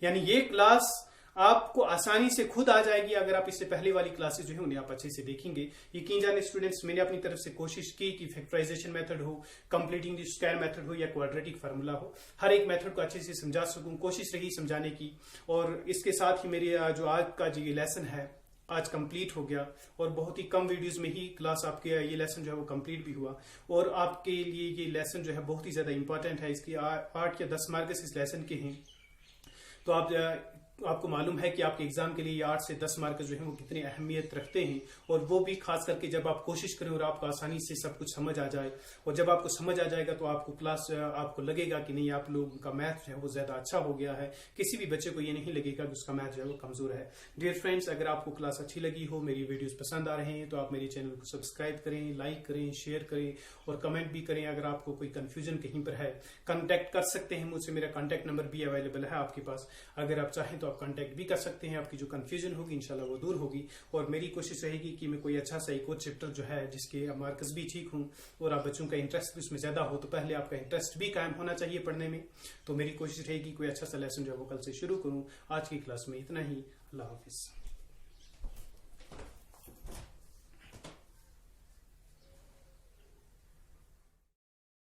यानी ये क्लास आपको आसानी से खुद आ जाएगी अगर आप इससे पहले वाली क्लासेस जो है उन्हें आप अच्छे से देखेंगे। यकीन जाने स्टूडेंट्स, मैंने अपनी तरफ से कोशिश की कि फैक्टराइजेशन मेथड हो, कंप्लीटिंग द स्क्वायर मेथड हो या क्वाड्रेटिक फार्मूला हो, हर एक मेथड को अच्छे से समझा सकूं, कोशिश रही समझाने की। और इसके साथ ही मेरे जो आज का जो ये लेसन है आज कंप्लीट हो गया, और बहुत ही कम वीडियोस में ही क्लास आपके ये लेसन जो है वो कंप्लीट भी हुआ। और आपके लिए ये लेसन जो है बहुत ही ज्यादा इंपॉर्टेंट है, इसकी 8 या 10 मार्क्स इस लेसन के हैं। तो आपको मालूम है कि आपके एग्जाम के लिए 8 से 10 मार्क जो है वो कितनी अहमियत रखते हैं, और वो भी खास करके जब आप कोशिश करें और आपको आसानी से सब कुछ समझ आ जाए। और जब आपको समझ आ जाएगा तो आपको लगेगा कि नहीं, आप लोगों का मैथ जो है वो ज्यादा अच्छा हो गया है। किसी भी बच्चे को ये नहीं लगेगा कि उसका मैथ जो है वो कमजोर है। डियर फ्रेंड्स, अगर आपको क्लास अच्छी लगी हो, मेरी वीडियोस पसंद आ रहे हैं तो आप मेरे चैनल को सब्सक्राइब करें, लाइक करें, शेयर करें और कमेंट भी करें। अगर आपको कोई कंफ्यूजन कहीं पर है, कांटेक्ट कर सकते हैं मुझसे, मेरा कांटेक्ट नंबर भी अवेलेबल है आपके पास। अगर आप चाहें तो आप कांटेक्ट भी कर सकते हैं, आपकी जो कंफ्यूजन होगी इंशाल्लाह वो दूर होगी। और मेरी कोशिश रहेगी कि मैं कोई अच्छा सा एक और चैप्टर जो है जिसके मार्क्स भी ठीक हों और आप बच्चों का इंटरेस्ट भी उसमें ज्यादा हो, तो पहले आपका इंटरेस्ट भी कायम होना चाहिए पढ़ने में। तो मेरी कोशिश रहेगी कोई अच्छा सा लेसन जो है वो कल से शुरू करूं। आज की क्लास में इतना ही। अल्लाह हाफिज।